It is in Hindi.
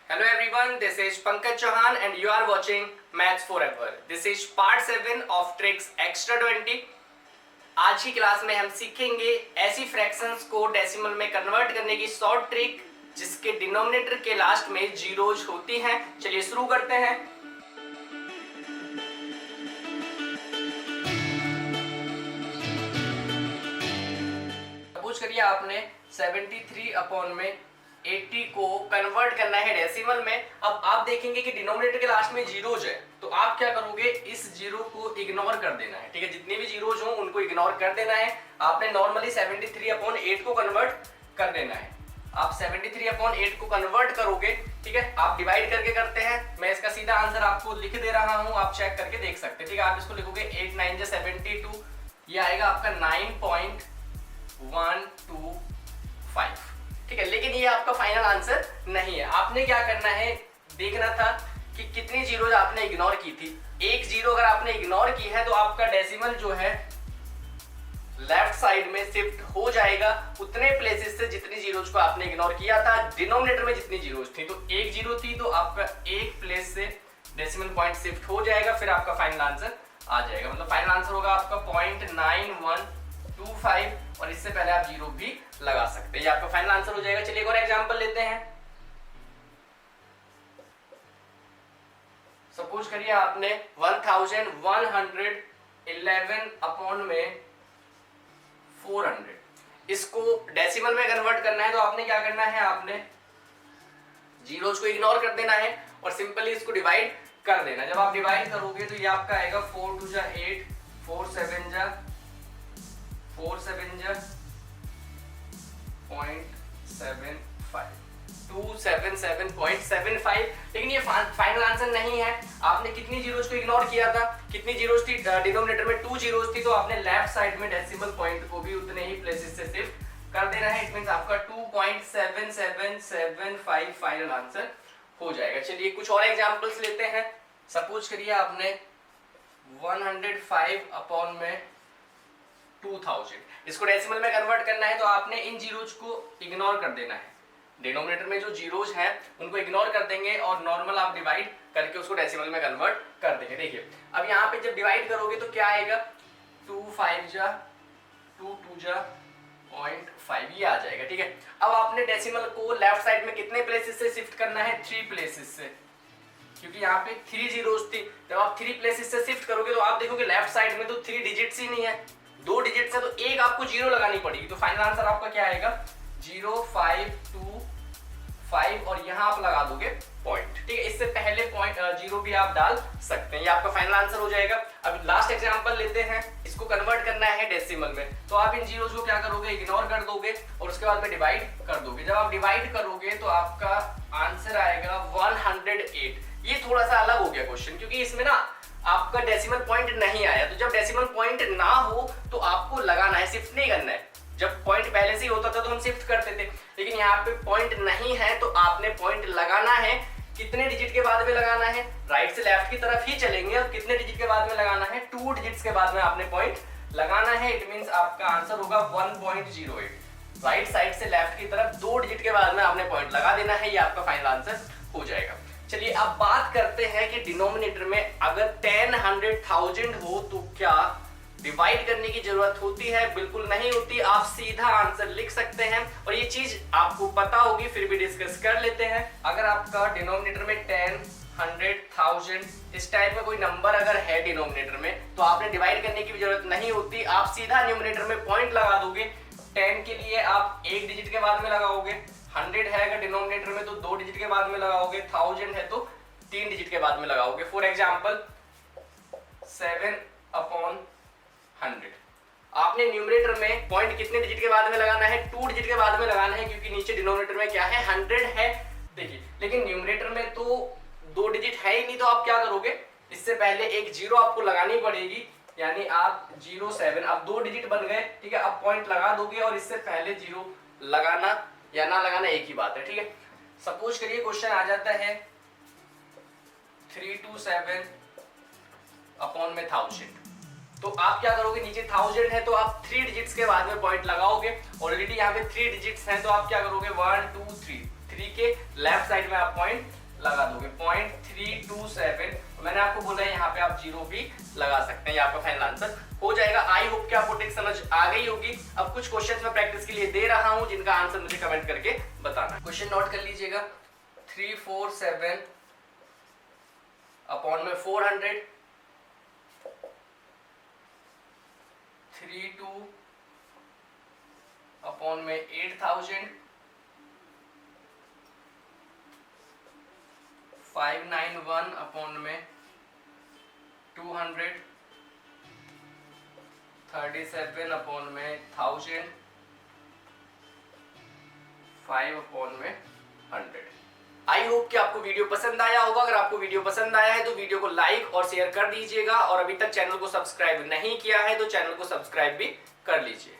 Hello everyone, this is Pankaj Chauhan and you are watching Maths Forever. This is part 7 of Tricks Extra 20. आज की क्लास में हम सीखेंगे ऐसी फ्रैक्शंस को डेसिमल में कन्वर्ट करने की शॉर्ट ट्रिक जिसके डिनोमिनेटर के लास्ट में जीरोज होती हैं। चलिए शुरू करते हैं। सपोज करिए आपने 73 अपॉन में 80 को कन्वर्ट करना है डेसिमल में। अब आप देखेंगे कि डिनोमिनेटर के लास्ट में जीरोज है, तो आप क्या करोगे, इस जीरो को इग्नोर कर देना है। ठीक है, जितने भी जीरोज हो उनको इग्नोर कर देना है। आपने नॉर्मली 73 अपॉन 8 को कन्वर्ट कर देना है। आप 73 अपॉन 8 को कन्वर्ट करोगे, ठीक है, आप डिवाइड करके करते हैं। मैं इसका सीधा आंसर आपको लिख दे रहा हूं, आप चेक करके देख सकते हैं। ठीक है, आप इसको लिखोगे 8 9 जा 72, ये आएगा आपका 9.125। ठीक है, लेकिन ये आपका फाइनल आंसर नहीं है। आपने क्या करना है, देखना था कि कितनी जीरोज आपने इग्नोर की थी। एक जीरो अगर आपने इग्नोर की है तो आपका डेसिमल जो है लेफ्ट साइड में शिफ्ट हो जाएगा उतने प्लेसेस से जितनी जीरोज को आपने इग्नोर किया था। डिनोमिनेटर में जितनी जीरोज थी, तो एक जीरो थी तो आपका एक प्लेस से डेसिमल पॉइंट शिफ्ट हो जाएगा, फिर आपका फाइनल आंसर आ जाएगा। मतलब फाइनल आंसर होगा आपका 0.9125 और इससे पहले आप जीरो भी लगा सकते हैं। ये आपका फाइनल आंसर हो जाएगा। चलिए एक और एग्जांपल लेते हैं। सपोज करिए आपने 1111 अपॉन में 400 इसको डेसिमल में कन्वर्ट करना है, तो आपने क्या करना है, आपने जीरोज को इग्नोर कर देना है और सिंपली इसको डिवाइड कर देना। जब आप डिवाइड करोगे तो ये आपका आएगा 4 2 जा 8, 4 7 जा 0.75, 277.75। लेकिन ये फाइनल आंसर नहीं है। आपने कितनी जीरोज को इग्नोर किया था, कितनी जीरोज थी डिनोमिनेटर में, 2 जीरोज थी, तो आपने लेफ्ट साइड में डेसिमल पॉइंट को भी उतने ही प्लेसेस से शिफ्ट कर देना है। इट मींस आपका 2.7775 फाइनल आंसर हो जाएगा। चलिए कुछ और एग्जांपल्स लेते हैं। सपोज करिए आपने 105 अपॉन में 2000 इसको डेसिमल में कन्वर्ट करना है, तो आपने इन जीरोज को इग्नोर कर देना है। डिनोमिनेटर में जो जीरोज हैं उनको इग्नोर कर देंगे और नॉर्मल आप डिवाइड करके उसको डेसिमल में कन्वर्ट कर देंगे। देखिए अब यहाँ पे जब डिवाइड करोगे तो क्या आएगा, 2 5 जा 2 2 जा 0.5 ये आ जाएगा। ठीक है, अब आपने डेसिमल को लेफ्ट साइड में कितने प्लेसेस से शिफ्ट करना है, 3 प्लेसेस से, क्योंकि यहाँ पे 3 जीरोज थी। जब आप 3 प्लेसेस से शिफ्ट करोगे तो आप देखोगे लेफ्ट साइड में तो 3 डिजिट्स ही नहीं है, 2 डिजिट्स है, तो एक आपको जीरो लगानी पड़ेगी। तो फाइनल आंसर आपका क्या आएगा, 0.525 और यहाँ आप लगा दोगे पॉइंट। ठीक है, इससे पहले पॉइंट जीरो भी आप डाल सकते हैं। ये आपका फाइनल आंसर हो जाएगा। अब लास्ट एग्जांपल लेते हैं। इसको कन्वर्ट करना है डेसिमल में, तो आप इन जीरोज को क्या करोगे, इग्नोर कर दोगे और उसके बाद में डिवाइड कर दोगे। जब आप डिवाइड करोगे तो आपका आंसर आएगा 108। ये थोड़ा सा अलग हो गया क्वेश्चन, क्योंकि इसमें ना आपका डेसिमल पॉइंट नहीं आया। तो जब डेसिमल पॉइंट ना हो तो आपको लगाना है, शिफ्ट नहीं करना है। जब पॉइंट पहले से ही होता था तो हम शिफ्ट करते थे, लेकिन यहाँ पे पॉइंट नहीं है तो आपने पॉइंट लगाना है। कितने डिजिट के बाद में लगाना है, राइट से लेफ्ट की तरफ ही चलेंगे और कितने डिजिट के बाद में लगाना है, 2 डिजिट्स के बाद में आपने पॉइंट लगाना है। इट मींस आपका आंसर होगा 1.08। राइट साइड से लेफ्ट की तरफ 2 डिजिट के बाद में आपने पॉइंट लगा देना है। ये आपका फाइनल आंसर हो जाएगा। चलिए अब बात करते हैं कि डिनोमिनेटर में अगर 10 100 1000 हो तो क्या डिवाइड करने की जरूरत होती है? बिल्कुल नहीं होती। आप सीधा आंसर लिख सकते हैं और ये चीज आपको पता होगी, फिर भी डिस्कस कर लेते हैं। अगर आपका डिनोमिनेटर में 10 100 1000 इस टाइप का कोई नंबर अगर है डिनोमिनेटर में, तो आपने डिवाइड करने की भी जरूरत नहीं होती। आप सीधा न्यूमरेटर में पॉइंट लगा दोगे। 10 के लिए आप 1 डिजिट के बाद में लगाओगे, 100 है अगर डिनोमिनेटर में तो 2 डिजिट के बाद में लगाओगे, 1000 है तो 3 डिजिट के बाद में लगाओगे। फॉर एग्जांपल 7 अपॉन 100 आपने न्यूमरेटर में पॉइंट कितने डिजिट के बाद में लगाना है, 2 डिजिट के बाद में लगाना है, क्योंकि नीचे डिनोमिनेटर में क्या है, 100 है। देखिए लेकिन न्यूमरेटर में तो 2 डिजिट है ही नहीं, तो आप क्या करोगे, इससे पहले एक जीरो आपको लगानी पड़ेगी, यानी आप 07, अब 2 डिजिट बन गए। ठीक है, अब पॉइंट लगा दोगे और इससे पहले जीरो लगाना या ना लगाना एक ही बात है। ठीक है, सपोज करिए क्वेश्चन आ जाता है 327 अपॉन में 1000, तो आप क्या करोगे, नीचे 1000 है तो आप 3 डिजिट्स के बाद में पॉइंट लगाओगे। ऑलरेडी यहाँ पे 3 डिजिट्स हैं तो आप क्या करोगे, 1 2 3 3 के लेफ्ट साइड में आप पॉइंट लगा दोगे 0.327। मैंने आपको बोला है यहाँ पे आप 0 भी लगा सकते हैं, ये आपका फाइनल आंसर हो जाएगा। आई होप कि आपको ट्रिक समझ आ गई होगी। अब कुछ क्वेश्चंस मैं प्रैक्टिस के लिए दे रहा हूं जिनका आंसर मुझे कमेंट करके बताना। क्वेश्चन नोट कर लीजिएगा। 347 अपॉन में 400, 32 अपॉन में 8000, 591 अपॉन में 200, 37 अपॉन में 1000, 5 अपॉन में 100। आई होप कि आपको वीडियो पसंद आया होगा। अगर आपको वीडियो पसंद आया है तो वीडियो को लाइक और शेयर कर दीजिएगा, और अभी तक चैनल को सब्सक्राइब नहीं किया है तो चैनल को सब्सक्राइब भी कर लीजिए।